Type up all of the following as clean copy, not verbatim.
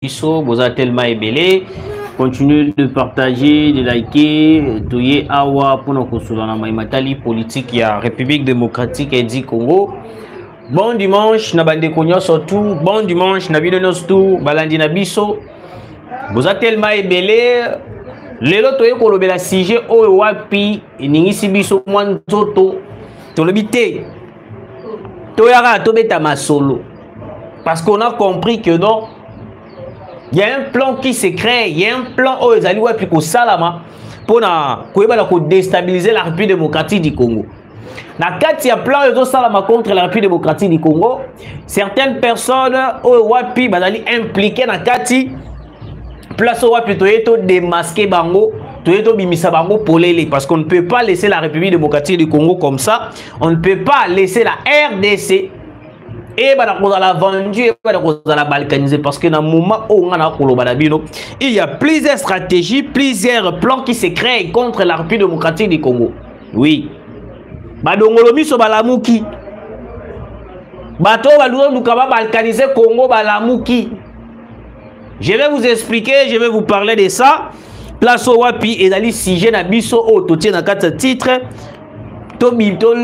vous êtes tellement ébélé. Continuez de partager, de liker, de awa pour nous matali politique ya République démocratique et du Congo. Bon dimanche, na bande konyo surtout. Bon dimanche, na bino surtout. Balandi na biso. Vous êtes tellement ébélé. Lelo toye kolobela sujet oyo wapi ningisi biso mwanzoto. Tolobite. Toyara tobeta masolo. Parce qu'on a compris que non. Il y a un plan qui se crée, il y a un plan où ils allaient pour Salama pour déstabiliser la République démocratique du Congo. Dans il y a plan de Salama contre la République démocratique du Congo. Certaines personnes ont été impliquées dans Kati, place où plutôt démasquer Bango, bimisa Bango pour les parce qu'on ne peut pas laisser la République démocratique du Congo comme ça. On ne peut pas laisser la RDC. Et on a vendu et on a balkanisé parce que dans le moment où on a il y a plusieurs stratégies, plusieurs plans qui se créent contre la République démocratique du Congo. Oui. Badongolomi so balamuki. Bato balukaba balkaniser Congo balamuki. Je vais vous expliquer, je vais vous parler de ça. Place au wapi et dali sujet na biso o totie na 4 titres.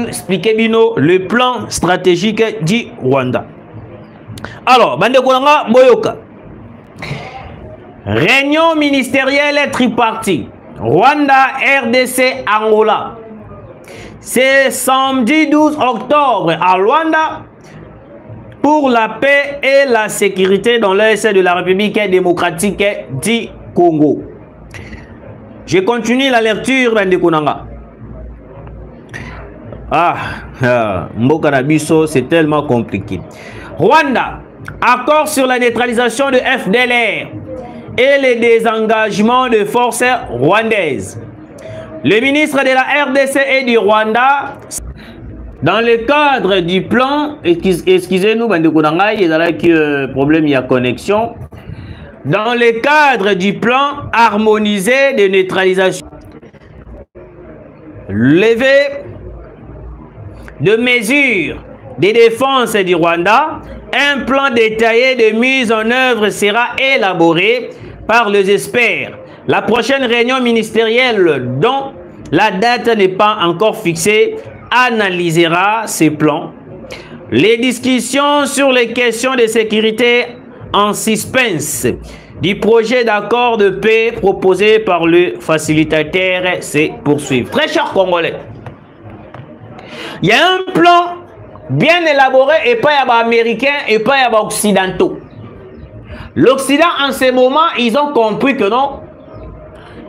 Expliquer bino le plan stratégique du Rwanda. Alors, bande kolanga boyoka. Réunion ministérielle tripartite. Rwanda, RDC, Angola. C'est samedi 12 octobre à Rwanda pour la paix et la sécurité dans l'est de la République démocratique du Congo. Je continue la lecture bande kolanga. Mboka na biso, c'est tellement compliqué. Rwanda, accord sur la neutralisation de FDLR et le désengagement de forces rwandaises. Le ministre de la RDC et du Rwanda, dans le cadre du plan, excusez-nous, il y a problème, il y a connexion. Dans le cadre du plan harmonisé de neutralisation, levé de mesures de défense du Rwanda, un plan détaillé de mise en œuvre sera élaboré par les experts. La prochaine réunion ministérielle, dont la date n'est pas encore fixée, analysera ces plans. Les discussions sur les questions de sécurité en suspense du projet d'accord de paix proposé par le facilitateur se poursuivent. Très chers Congolais, il y a un plan bien élaboré et pas y a américains et pas y a occidentaux. L'Occident en ce moment, ils ont compris que non.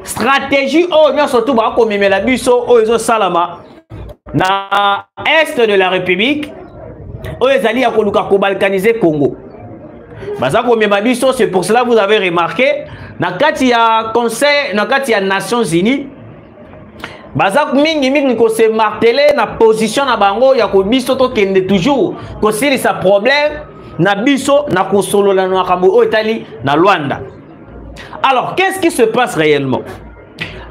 Stratégie, surtout comme la biso, salama dans l'est de la République, ils allaient à balkaniser Congo. C'est pour cela que vous avez remarqué, dans le Conseil, dans les Nations Unies, Bazak mingi mingi ko se marteler na position na bango ya ko biso to kende toujours ko sili sa problème na biso na ko solo la na kambo o Italie na Rwanda. Alors, qu'est-ce qui se passe réellement?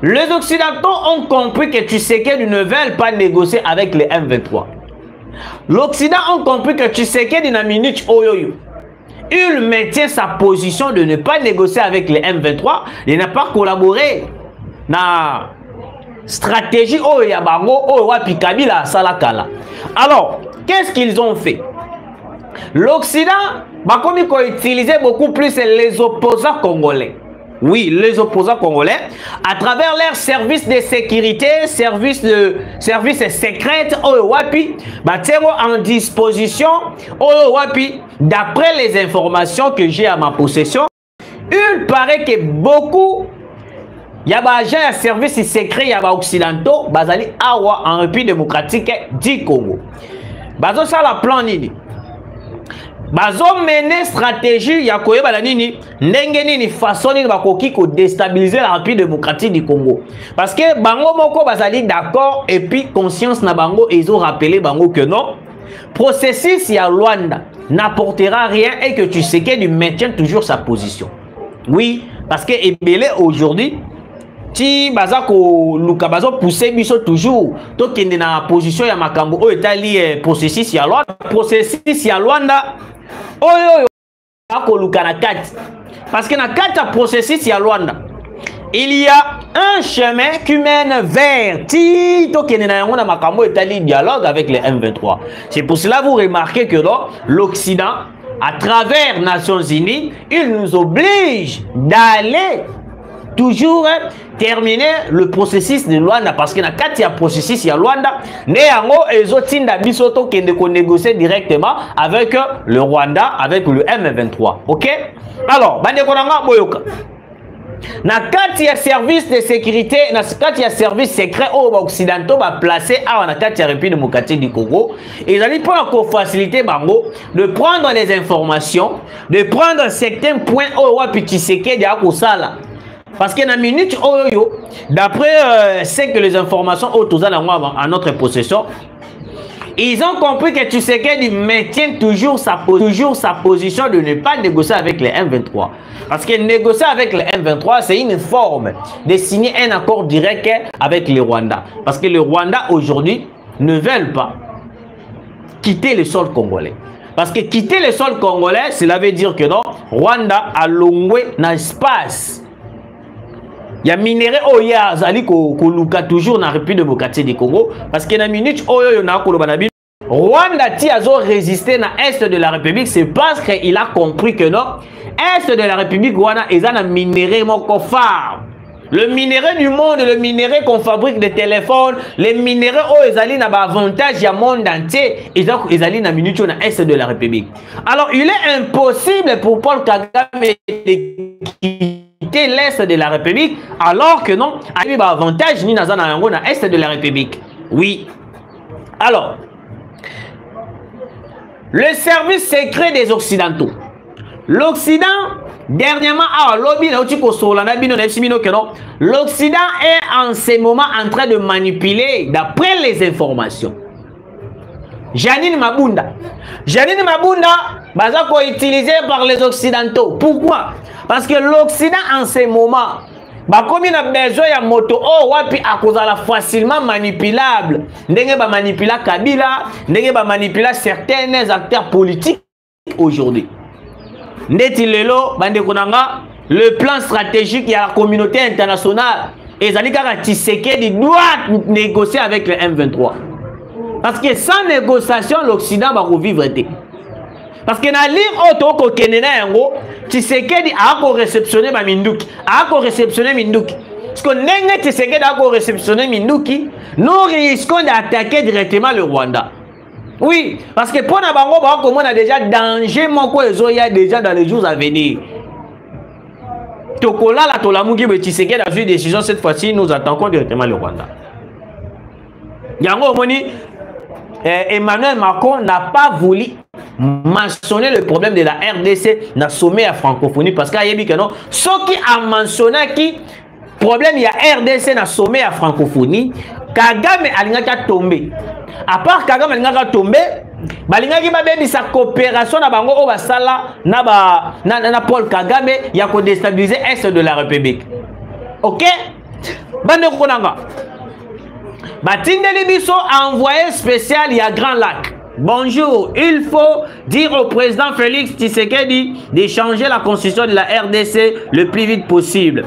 Les Occidentaux ont compris que Tshisekedi ne veulent pas négocier avec les M23. L'Occident a compris que Tshisekedi na minute oyoyo. Il maintient sa position de ne pas négocier avec les M23, de ne pas collaborer na stratégie oh yabango oh wapi Kabila salakala. Alors, qu'est-ce qu'ils ont fait? L'Occident comme il a utilisé beaucoup plus les opposants congolais. Oui, les opposants congolais à travers leurs services de sécurité, services secrets oh wapi en disposition oh wapi. D'après les informations que j'ai à ma possession, il paraît que beaucoup il y a des agents à service secret, il y a des occidentaux, bazali awa en République démocratique du Congo. Bazo ça la plan nini. Bazo mener stratégie, il y a quoi balanini, ndenge nini façon nini bakoki ko déstabiliser la République démocratique du Congo. Parce que bango moko bazali d'accord et puis conscience na bango ils ont rappelé bango que non. Processus ya Rwanda n'apportera rien et que tu sais qu'il maintient toujours sa position. Oui, parce que Ebele aujourd'hui ti bazako luka bazo pousser biso toujours to kende na position ya makambo o etali processus ya Rwanda oyo ako luka na kati parce que dans le processus, il y a Luanda. Il y a un chemin qui mène vers Tito qui est dialogue avec les M23. C'est pour cela que vous remarquez que l'Occident, à travers les Nations Unies, il nous oblige d'aller toujours terminer le processus de Luanda, parce que dans le processus il y a Luanda, ils ont négocier directement avec le Rwanda, avec le M23. Ok? Alors, na kati ya service de sécurité, na kati ya service secret aux occidentaux va placer à na kati ya République démocratique du Congo, ils allaient pour faciliter bango de prendre les informations, de prendre certains points au Wapitiseke de Akosala. Parce que dans la minute d'après ce que les informations à notre possession, ils ont compris que Tshisekedi maintient toujours sa position de ne pas négocier avec les M23. Parce que négocier avec les M23, c'est une forme de signer un accord direct avec le Rwanda. Parce que le Rwanda aujourd'hui ne veut pas quitter le sol congolais. Parce que quitter le sol congolais, cela veut dire que non, Rwanda a longé dans l'espace. Il y a minerai oya zali ko luka toujours na République démocratique du Congo parce que na minute oyo na ko banabi Rwanda ti azo résister na est de la République, c'est parce qu'il a compris que non, est de la République Rwanda est un minerai moko phare. Le minerai du monde, le minerai qu'on fabrique des téléphones, les minéraux ils allaient na avantage à monde entier, ils allaient na minute na est de la République. Alors il est impossible pour Paul Kagame de l'Est de la République, alors que non, il y a avantage ni dans l'Est de la République. Oui. Alors, le service secret des Occidentaux. L'Occident, dernièrement, l'Occident est en ce moment en train de manipuler d'après les informations. Janine Mabunda. Janine Mabunda, bazako utilisé par les Occidentaux. Pourquoi? Parce que l'Occident en ce moment, comme il a besoin de moto, wapi akozala facilement manipulable. Ndenge ba manipula Kabila, ndenge ba manipula certains acteurs politiques aujourd'hui. Ndeti lelo bande konanga le plan stratégique de la communauté internationale. Et Zanika Tshisekedi doit négocier avec le M23. Parce que sans négociation, l'Occident va revivre. Parce que dans l'île Otoko Kenena Yango, Tshisekedi a réceptionné Minduki. A réceptionné Minduki. Parce que Nenge Tshisekedi a réceptionné Minduki, nous risquons d'attaquer directement le Rwanda. Oui, parce que pour Nabango, on a déjà danger, il y a déjà dans les jours à venir. Tokola la Tolamuki Tshisekedi a vu décision cette fois-ci, nous attaquons directement le Rwanda. Yango Moni. Emmanuel Macron n'a pas voulu mentionner le problème de la RDC dans le sommet à francophonie parce qu'il y a dit que non, ce qui a mentionné qui problème il y a RDC dans le sommet à francophonie, Kagame a tombé. À part Kagame a tombé, balingaki ba bebi sa coopération na bango o basala na Paul Kagame ya ko déstabiliser est de la République. OK? Bande konanga. Batindeli Bisso a envoyé spécial, il y a Grand Lac. Bonjour, il faut dire au président Félix Tshisekedi de changer la constitution de la RDC le plus vite possible.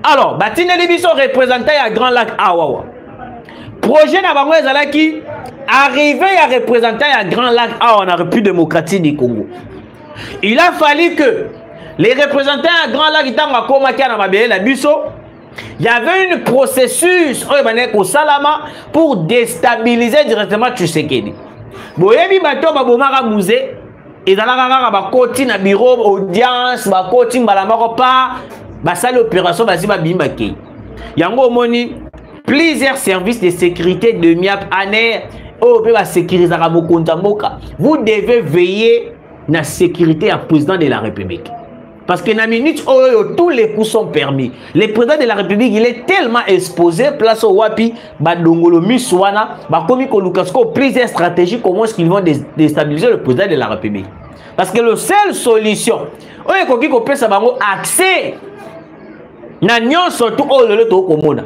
Alors, Batindeli Bisso représenté à Grand Lac Awawa. Projet Nabango Ezalaki arrivé à représenter à Grand Lac Awawa en République démocratique du Congo. Il a fallu que les représentants à Grand Lac Itanga Komaki na Mabele la Bisso. Il y avait un processus pour déstabiliser directement Tshisekedi. Boyebi bato babomaka musée ezalaka ba koti na bureau audience ba koti mbalamako pa basali opération basi babimba ke. Yango moni plusieurs services de sécurité de MIAP ANER o pe ba sécuriser ka mokonza mboka. Vous devez veiller na sécurité à président de la République. Parce que dans la minute où tous les coups sont permis. Le président de la République, il est tellement exposé, place au Wapi, Badongolo Miswana, Bakomi Kolukasko, plusieurs stratégies, comment est-ce qu'ils vont déstabiliser le président de la République. Parce que la seule solution, c'est qu'on ça accès, surtout au Komona.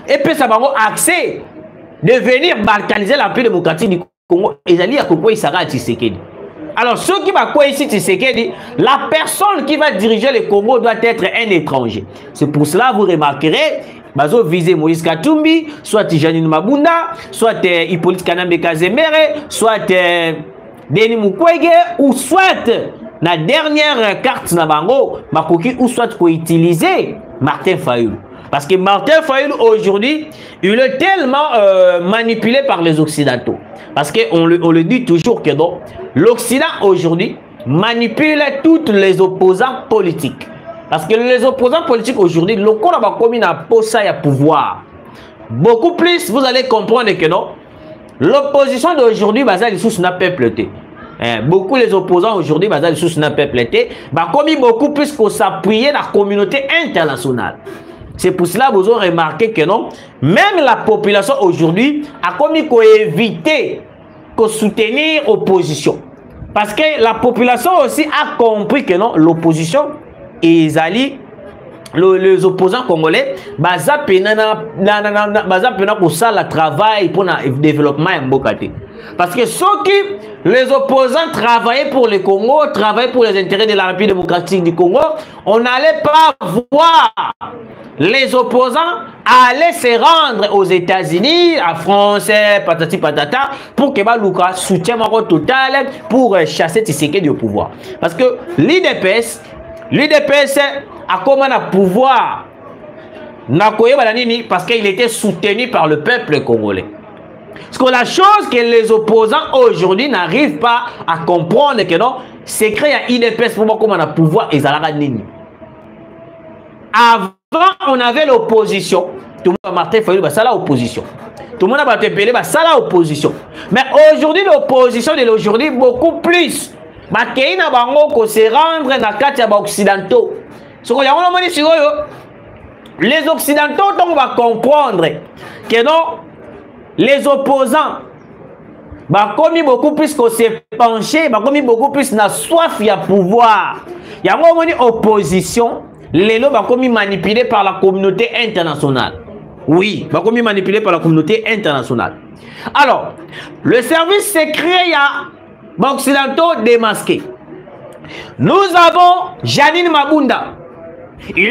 Et puis ça va accès de venir balkaniser la République démocratique du Congo. Et ça dit à quoi il s'arrête Tshisekedi. Alors, ce qui va quoi ici, c'est que la personne qui va diriger le Congo doit être un étranger. C'est pour cela, vous remarquerez, bazo viser Moïse Katumbi, soit Janine Mabunda, soit Hippolyte Kanambe Kazemere, soit Denis Mukwege, ou soit la dernière carte na bango, Makoki, ou soit pour utiliser Martin Fayulu. Parce que Martin Fayulu, aujourd'hui, il est tellement manipulé par les Occidentaux. Parce qu'on le dit toujours que l'Occident, aujourd'hui, manipule tous les opposants politiques. Parce que les opposants politiques, aujourd'hui, le corps a commis un poste à pouvoir. Beaucoup plus, vous allez comprendre que non, l'opposition d'aujourd'hui, basée sur un peuple. Beaucoup les opposants aujourd'hui, basés sur un peuple, commis beaucoup plus que s'appuyer la communauté internationale. C'est pour cela que vous avez remarqué que non, même la population aujourd'hui a commis qu'à éviter de soutenir l'opposition. Parce que la population aussi a compris que non, l'opposition et les opposants congolais, baza pena pour ça le travail pour le développement en Bokate. Parce que ceux qui, les opposants travaillaient pour le Congo, travaillaient pour les intérêts de la République démocratique du Congo, on n'allait pas voir les opposants aller se rendre aux États-Unis, à France, patati patata, pour que Baluka soutienne total pour chasser Tshisekedi au pouvoir. Parce que l'IDPS a comment un pouvoir parce qu'il était soutenu par le peuple congolais. Parce que la chose que les opposants aujourd'hui n'arrivent pas à comprendre que non, c'est créé un IDPS pour voir comment un pouvoir et ça nini. Avant, on avait l'opposition. Tout le monde a Martin Fayulu, ça l'opposition. Tout le monde a appelé ça l'opposition. Mais aujourd'hui, l'opposition de l'aujourd'hui, beaucoup plus. Makéi na bango ko se rendre na kati ya ba occidentaux. Ce qu'on y a on moni sur les occidentaux donc va comprendre que non les opposants ba commis beaucoup plus que se pencher, ba commis beaucoup plus na soif ya pouvoir. Y a moni opposition, les lots ba commis manipulé par la communauté internationale. Oui, ba commis manipulé par la communauté internationale. Alors, le service secret y a occidentaux démasqués. Nous avons Janine Mabunda. Il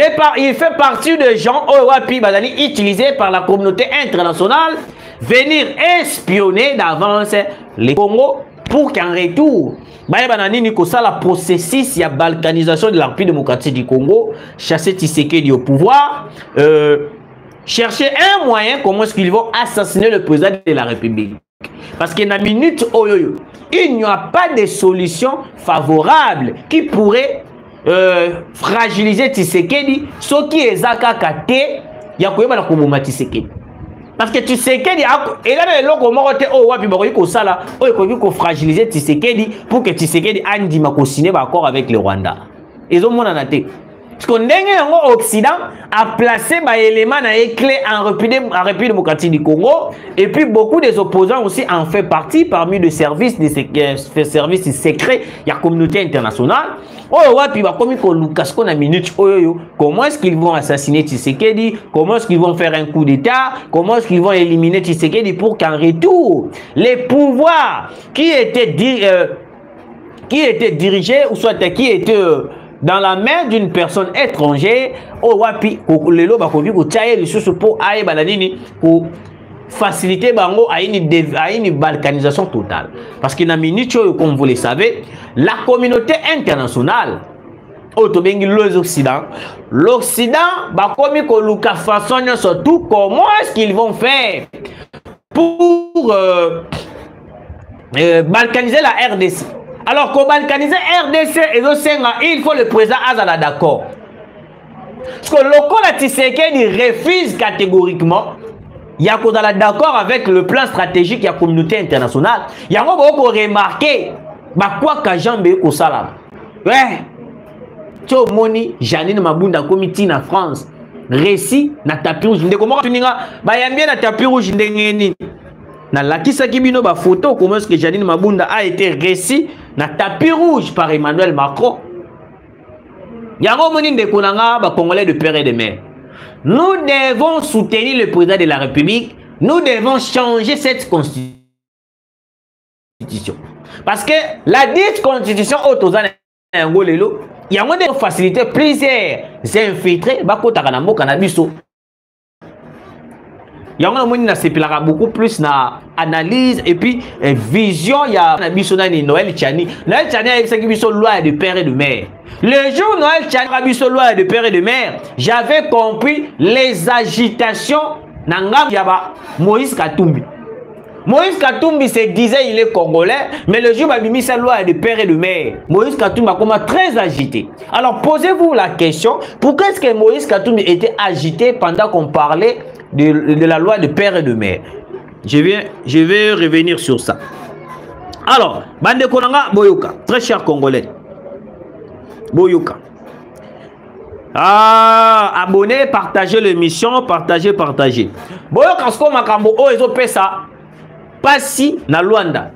fait partie de gens utilisés par la communauté internationale venir espionner d'avance les Congo pour qu'en retour, la processus de balkanisation de la République démocratique du Congo, chasser Tshisekedi au pouvoir, chercher un moyen comment est-ce qu'ils vont assassiner le président de la République. Parce qu'il y a une minute, il n'y a pas de solution favorable qui pourrait fragiliser Tshisekedi, ce qui est Zakakate, il y a quoi de Tshisekedi. Parce que Tshisekedi, et là, il faut fragiliser Tshisekedi pour que Tshisekedi ait un accord avec le Rwanda. Ils ont mon anaté. Parce qu'on a l'Occident a placé des éléments clés en République démocratique du Congo. Et puis beaucoup des opposants aussi en fait partie parmi les services secrets. Il y a la communauté internationale. Comment est-ce qu'ils vont assassiner Tshisekedi? Comment est-ce qu'ils vont faire un coup d'État? Comment est-ce qu'ils vont éliminer Tshisekedi pour qu'en retour, les pouvoirs qui étaient dirigés ou soit qui étaient dans la main d'une personne étrangère, pour faciliter à une balkanisation totale. Parce qu'il y a une minute, comme vous le savez, la communauté internationale, l'Occident, surtout comment est-ce qu'ils vont faire pour balkaniser la RDC. Alors, pour balkaniser RDC et il faut le président Azala d'accord. Parce que le Kola Tshisekedi refuse catégoriquement. Il y a d'accord avec le plan stratégique de la communauté internationale. Il y a remarqué quoi Kajambe au salam. Ouais. Tio Moni, Janine Mabunda comité en France. Récit na tapis rouge. Comment tu n'as pas bien na tapis rouge ndengeni. Na lakisa kibino ba photo comment est-ce que Janine Mabunda a été récit na tapis rouge par Emmanuel Macron. Yango moni ndekonanga ba Congolais de père et de mère. Nous devons soutenir le président de la République. Nous devons changer cette constitution. Parce que la dite constitution autozane ngolelo il y a des facilités plusieurs infiltrés bakota kana mboka na biso. Il y a beaucoup plus na analyse et puis vision. Il y a Noël Tchani. Noël Tchani a une loi de père et de mère. Le jour Noël Tchani a une loi de père et de mère, j'avais compris les agitations Nangam Yaba Moïse Katumbi. Moïse Katumbi se disait il est congolais, mais le jour où il a mis sa loi de père et de mère, Moïse Katumbi a commencé très agité. Alors posez-vous la question, pourquoi est-ce que Moïse Katumbi était agité pendant qu'on parlait de la loi de père et de mère? Je vais revenir sur ça. Alors, Bande Konanga Boyoka, très cher Congolais. Boyoka. Ah, abonnez, partagez l'émission, partagez. Boyoka, ce qu'on m'a cambo, oh, ils ont fait ça. Pas si, na Luanda.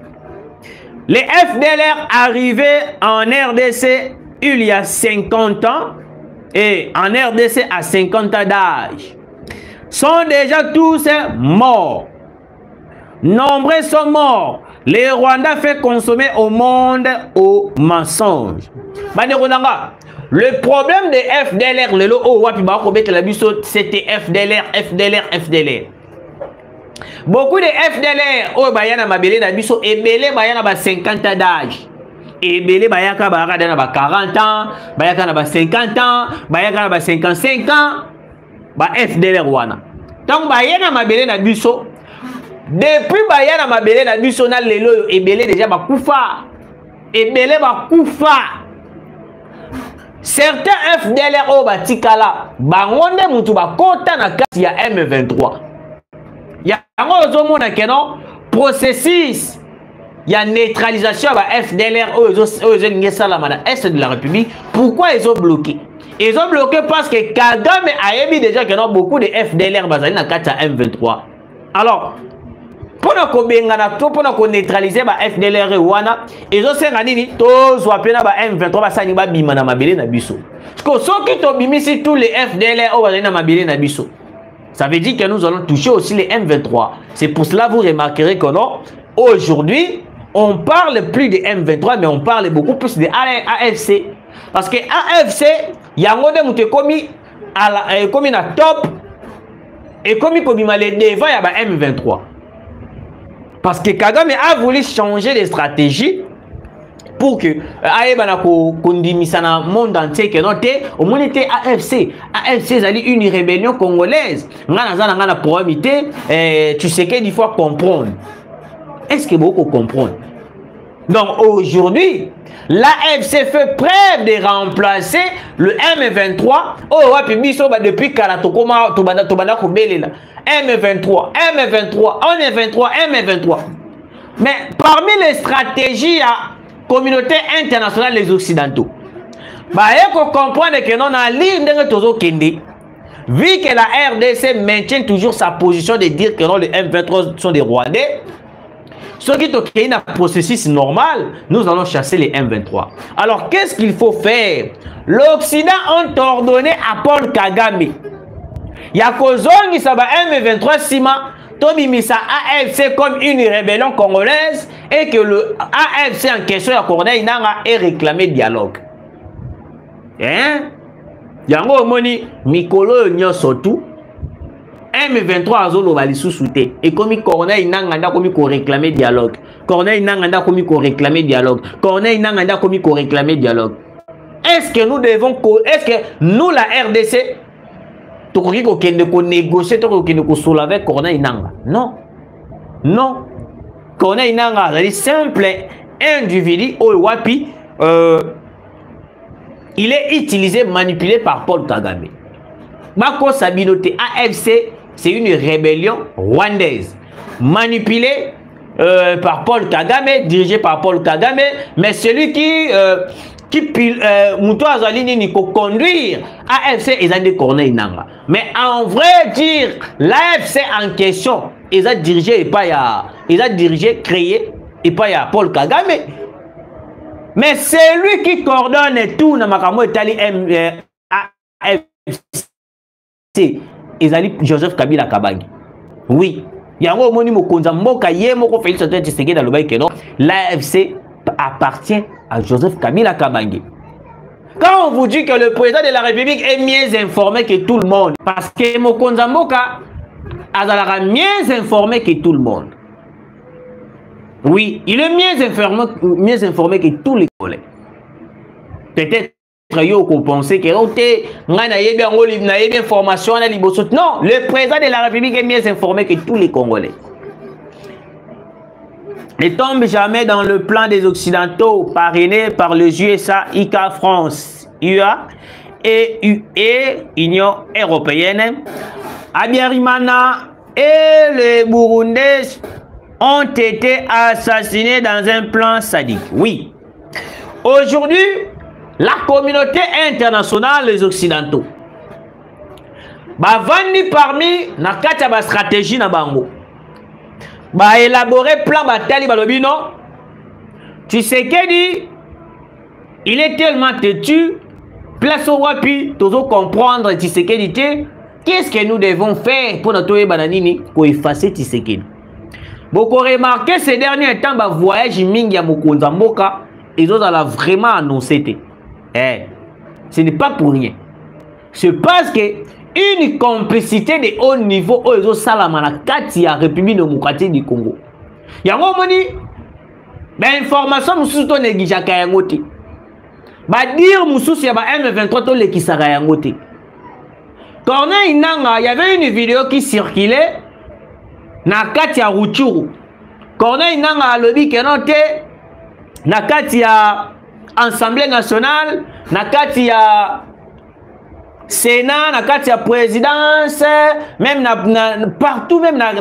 Les FDLR arrivés en RDC il y a 50 ans et en RDC à 50 ans d'âge sont déjà tous morts. Nombreux sont morts. Les Rwandais fait consommer au monde au mensonge. Le problème des FDLR, c'était FDLR. Beaucoup de FDLR, oh, bayana mabele na biso, ebele bayana ba 50 ans d'âge. Ebele bayaka bayaka na ba 40 ans, bayaka na ba 50 ans, bayaka na ba 55 ans, ba FDLR wana. Donc bayana mabele na biso, depuis bayana mabele na biso na lelo ebele déjà ba kufa. Ebele ba kufa. Certains FDLR oh batikala, bangonde mutu ba kota na kati ya M23. Il y a un processus, il y a neutralisation de FDLR Est de la République. Pourquoi ils ont bloqué? Ils ont bloqué parce que Kagame a émis déjà qu'il y a beaucoup de FDLR basés dans le M23. Alors, pour neutraliser les FDLR, ils ont dit tous M23 basani ba bimana mabele na biso. Parce que ceux qui ont mis tous les FDLR basani na mabele na biso. Ça veut dire que nous allons toucher aussi les M23. C'est pour cela que vous remarquerez que non, aujourd'hui, on parle plus de M23, mais on parle beaucoup plus de AFC. Parce que AFC, il y a un monde commis à top et commis pour les devant, il y a M23. Parce que Kagame a voulu changer de stratégie pour que le monde entier que noté au monde était AFC c'est une rébellion congolaise tu sais qu'il faut comprendre. Est-ce que beaucoup comprennent? Donc aujourd'hui l'AFC fait preuve de remplacer le M23 depuis Karatokoma M23 mais parmi les stratégies communauté internationale les occidentaux il faut comprendre que non a ligne vu que la RDC maintient toujours sa position de dire que non, les M23 sont des Rwandais. Ceux qui ont un processus normal, nous allons chasser les M23. Alors qu'est-ce qu'il faut faire? L'Occident a ordonné à Paul Kagame. Il y a que qui s'abat M23 Sima Tobimisa AFC comme une rébellion congolaise et que le AFC en question à Corneille Nanga est réclamé dialogue. Hein? Yango moni mikolo nyo surtout M23 azolo bali sous-souté et comme Corneille Nanga nda komi ko réclamer dialogue. Corneille Nanga nda komi ko réclamer dialogue. Corneille Nanga nda komi ko réclamer dialogue. Est-ce que nous devons est-ce que nous la RDC négocier avec Corneille Nanga? Non. Corneille Nanga, c'est simple individu au Wapi, il est utilisé, manipulé par Paul Kagame. Bako Sabinote AFC, c'est une rébellion rwandaise, manipulée par Paul Kagame, dirigée par Paul Kagame, mais celui qui conduire AFC ils ont des Corneille Nanga. Mais en vrai dire l'AFC en question ils ont dirigé et pas ils ont dirigé créé et pas Paul Kagame. Mais c'est lui qui coordonne tout dans Makamo Itali AFC ils ont Joseph Kabila Kabangi. Oui, il y a un moni mokonza mboka ye moko Félix Antoine Tshisekedi dans le bail que non l'AFC appartient à Joseph Kabila Kabange. Quand on vous dit que le président de la République est mieux informé que tout le monde, parce que Mokonza Mboka a mieux informé que tout le monde. Oui, il est mieux informé que tous les collègues. Peut-être qu'on pensait que information. Non, le président de la République est mieux informé que tous les Congolais. Ne tombe jamais dans le plan des Occidentaux parrainé par les USA, ICA France, UA et Union Européenne. Abiyarimana et les Burundais ont été assassinés dans un plan sadique. Oui. Aujourd'hui, la communauté internationale, les Occidentaux, vandi parmi na kati ba stratégie na bango. Ba élaborer plan batali balobi non. Tshisekedi, il est tellement têtu, place au wapi, tozo comprendre Tshisekedi te. Qu'est-ce que nous devons faire pour notre bananini pour effacer Tshisekedi? Beaucoup remarqué ces derniers temps, bah voyage mingi ya Mokonza Mboka, ils ont vraiment annoncé. Ce n'est pas pour rien. C'est parce que une complicité de haut niveau aux Salamana kati ya République démocratique du Congo. Yango moni, ben information mususu to negijaka yango te. Ba dire mususu ya ba M23 to lekisaka yango te. Corneille Nanga, il y avait une vidéo qui circulait na kati ya Ruchuru. Corneille Nanga a lobby que non te na kati ya Assemblée nationale, na kati ya Sénat, na kati ya présidence, même partout, même na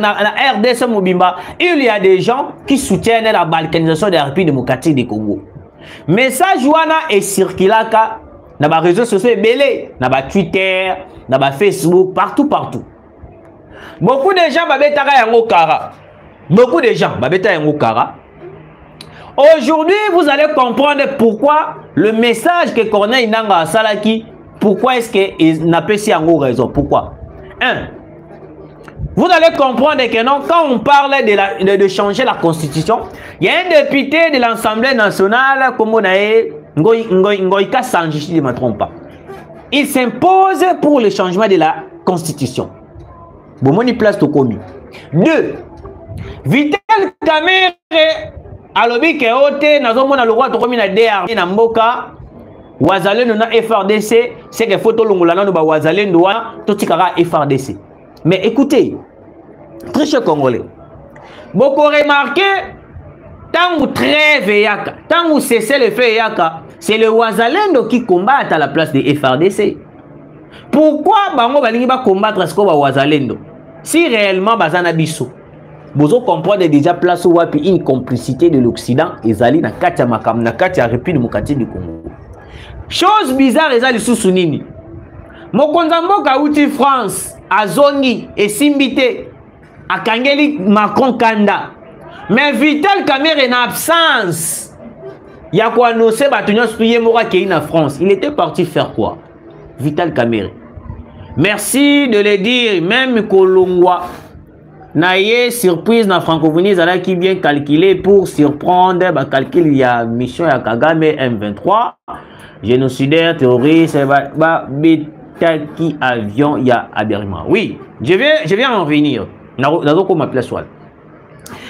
RDC Mobimba, il y a des gens qui soutiennent la balkanisation de la République démocratique du Congo. Message wana est circulé na ba réseaux sociaux belé, na ba Twitter, na ba Facebook, partout. Beaucoup de gens babetaka yango kara. Beaucoup de gens babeta yango kara. Aujourd'hui, vous allez comprendre pourquoi le message que Corneille Nanga a salaki, pourquoi est-ce qu'il n'a pas si yango raison. Pourquoi? Vous allez comprendre que non, quand on parle de changer la constitution, il y a un député de l'Assemblée nationale, comme on a Ngoïka Sanji, si je ne me trompe pas. Il s'impose pour le changement de la constitution. Bon, on y place tout commis. 2. Vital Kamerhe alobi ke ote nazomona le roi to komi na DR na mboka wazalendo na FRDC, c'est que photo longola na ba wazalendo wana to tikara FRDC. Mais écoutez, très cher Congolais, beaucoup remarqué, tant vous trêve yaka, tant vous cessez le feu yaka, c'est le wazalendo qui combat à la place des FRDC. Pourquoi bango balingi ba combattre ce ko ba wazalendo? Si réellement bazana biso, vous comprenez déjà place où une complicité de l'Occident ezali na kati ya makam na kati ya République démocratique du Congo. Chose bizarre ezali sous nini. Mokonza Mboka uti France azongi et simbité akangeli Macron kanda. Mais Vital Kamerhe en absence. Il y a quoi annoncer batunyo suye mora ki na France. Il était parti faire quoi? Vital Kamerhe. Merci de le dire, même Kolongwa naye surprise na francophonie zala qui bien calculé pour surprendre ba calcul il y a mission ya Kagame M23 génocidaire terroriste ba qui avion il y a Aberima. Oui, je vais en revenir. Ma place.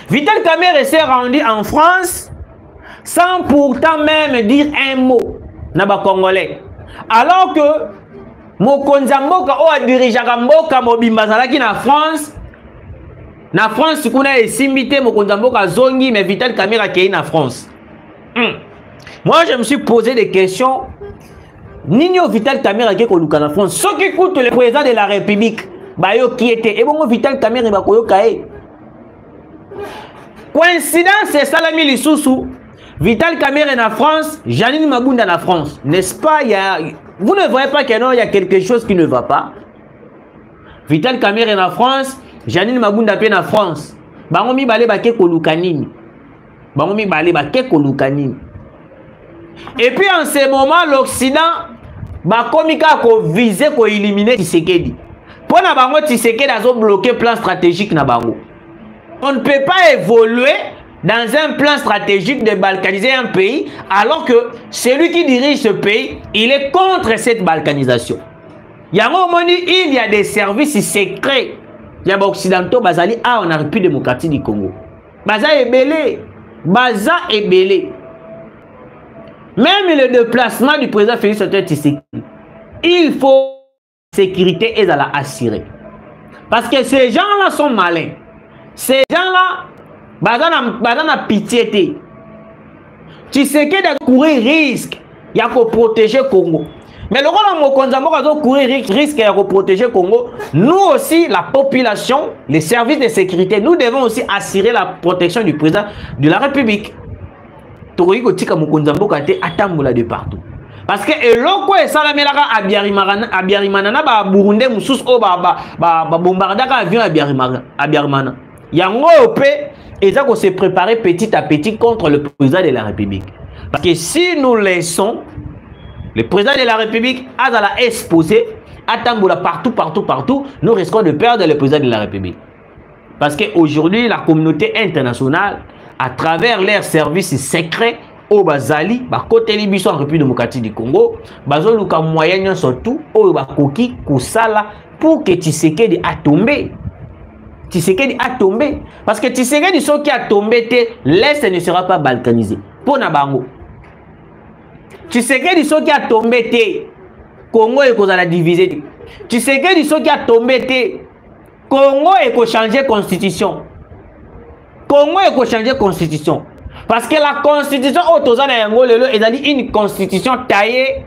Vital Kamerhe s'est rendu en France sans pourtant même dire un mot na ba Congolais. Alors que Mokonza Mboka o a dirigé Mboka mobimba zalaki na France. Na France, kuna esimité Mokonza Mboka zongi mais Vital Kamerhe qui est na France. Moi, je me suis posé des questions. Nino Vital Kamerhe qui est en France. Ce qui écoute le président de la République, bayo qui était. Et bon, Vital Kamerhe va koyokae. Coïncidence, c'est Salami Lissoussou. Vital Kamerhe en France, Janine Mabunda en France. N'est-ce pas? Vous ne voyez pas qu'il y a quelque chose qui ne va pas. Vital Kamerhe en France, Janine Mabunda en France. Bangomi balé bake kolukanini. Bangomi balé bake kolukanini. Et puis en ce moment, l'Occident va viser ko éliminer Tshisekedi. Pour na bango Tshisekedi a bloqué plan stratégique na bango. On ne peut pas évoluer dans un plan stratégique de balkaniser un pays, alors que celui qui dirige ce pays, il est contre cette balkanisation. Il y a des services secrets. Il y a des occidentaux, basali a en République démocratique du Congo. Baza est belé. Baza est belé. Même le déplacement du président Félix Tshisekedi, il faut sécurité et la assurer. Parce que ces gens-là sont malins. Ces gens-là, baza na pitié. Tshisekedi a courir risque, il y a qu'à protéger Congo. Mais le rôle de courir risque de protéger le Congo, nous aussi, la population, les services de sécurité, nous devons aussi assurer la protection du président de la République. De partout. Parce que eloko esalamelaka abiarimanana ba Burundi mususu o ba bombardaka avion abiarimana. Yango opé eza ko se préparer petit à petit contre le président de la République. Parce que si nous laissons le président de la République à la exposer, à Tamboula partout, nous risquons de perdre le président de la République. Parce qu'aujourd'hui, la communauté internationale, à travers leurs services secrets, au Bazali, côté Libye en République démocratique du Congo, bazoluka moyen surtout, au Bakoki, Kusala, pour que Tshisekedi a tombé. Tshisekedi a tombé. Parce que Tshisekedi, ce qui a tombé, l'Est ne sera pas balkanisé. Pour Nabango. Tshisekedi ce qui a tombé Congo est qu'on a divisé. Tshisekedi ce qui a tombé Congo est qu'on changer constitution. Congo est qu'on changer constitution. Parce que la constitution est une constitution taillée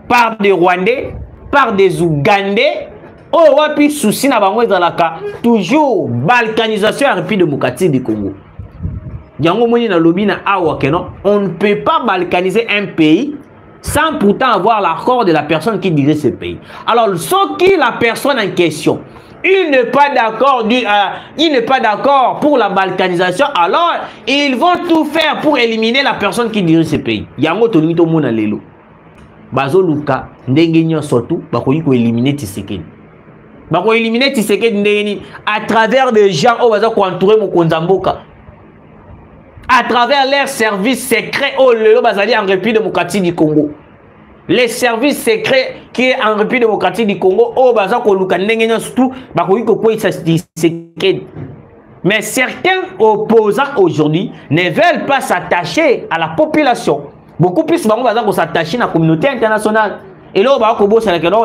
par des Rwandais, par des Ougandais. Wapi souci na bango ezalaka toujours balkanisation en République démocratique du Congo. On ne peut pas balkaniser un pays sans pourtant avoir l'accord de la personne qui dirige ce pays. Alors, ce qui est la personne en question, il n'est pas d'accord pour la balkanisation, alors ils vont tout faire pour éliminer la personne qui dirige ce pays. Yango tonito mona lelo. Bazo luka ndengenyo surtout bakoyi ko éliminer Tshisekedi. Bako éliminer Tshisekedi ndengeni à travers des gens au bazo ko entourer mo konzamboka. À travers leurs services secrets au Léo Bazali en République démocratique du Congo. Les services secrets qui est en République démocratique du Congo, au Bazako Lukandengen surtout, mais certains opposants aujourd'hui ne veulent pas s'attacher à la population. Beaucoup plus vont s'attacher à la communauté internationale. Et là,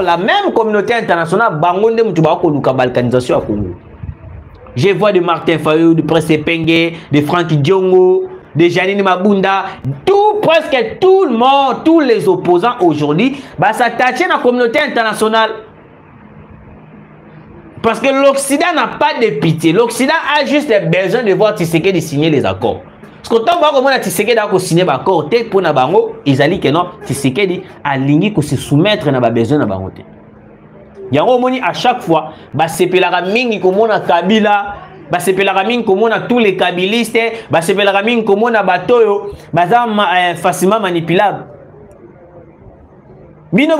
la même communauté internationale, balkanisation à Congo. Je vois de Martin Fayou, de Presse Pengue, de Franck Diongo, de Janine Mabunda, presque tout le monde, tous les opposants aujourd'hui, s'attacher à la communauté internationale. Parce que l'Occident n'a pas de pitié. L'Occident a juste besoin de voir Tshisekedi signer les accords. Parce que tant que Tshisekedi a signé l'accord, pour Nabango, ils ont dit que non, Tshisekedi a ligné pour se soumettre à besoin de Nabango. À chaque fois, c'est la mingi comme on a Kabila, c'est la mingi comme on a tous les kabilistes, c'est la mingi comme on a Batoyo, facilement manipulable. Bino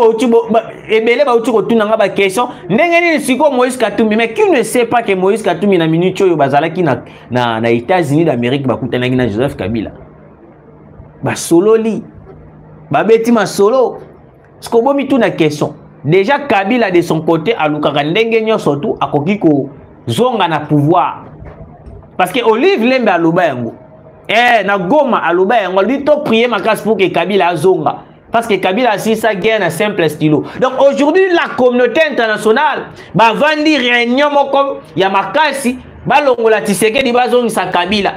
ebele ba uti kotuna ba question ndengeni siko Moïse Katumbi, mais qui ne sait pas que Moïse Katumbi na minute oyo bazalaki na États-Unis d'Amérique bakutanaki na Joseph Kabila. Ba solo li. Ba beti ma solo. Sko bomi tuna question. Déjà Kabila de son côté a lukaka ndenge nyonso surtout akoki ko zonga na pouvoir. Parce que Olive Lembe aloba yango. Na Goma aloba yango dit to prier makasi pour que Kabila azonga. Parce que Kabila si ça gagne un simple stylo. Donc aujourd'hui la communauté internationale va vendre réunion moko ya makasi ba longola Tshisekedi bazongisa Kabila.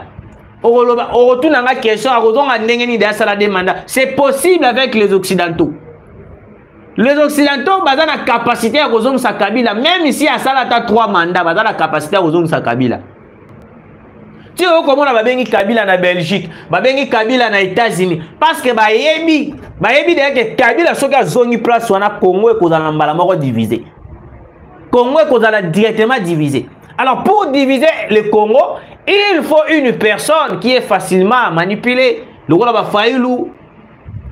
On retourne à la question à rozonga ndenge ni de sala demanda. C'est possible avec les occidentaux. Les occidentaux ont la capacité à rejoindre sa Kabila. Même ici à Salata 3 mandats, ils ont la capacité à rejoindre sa Kabila. Tu vois comment on a bengi Kabila na Belgique, bengi Kabila na États-Unis. Parce que bayebi que Kabila soki azongi place wana Congo et kozala mbala moko divisé. Congo et kozala directement divisé. Alors pour diviser le Congo, il faut une personne qui est facilement manipulée. Le roi va Fayoulou.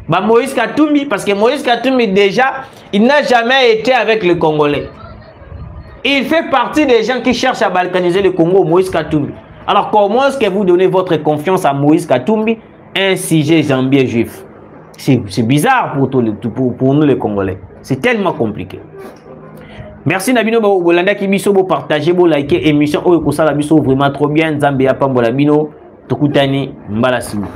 Moïse Katumbi, parce que Moïse Katumbi déjà, il n'a jamais été avec le Congolais. Il fait partie des gens qui cherchent à balkaniser le Congo, Moïse Katumbi. Alors comment est-ce que vous donnez votre confiance à Moïse Katumbi, un sujet zambien juif? C'est bizarre pour nous les Congolais. C'est tellement compliqué. Merci Nabino Bolanda qui biso bo partager bo liker émission oyo kosala biso vraiment trop bien. Nzambe ya pambola bino tokutani mbala sima.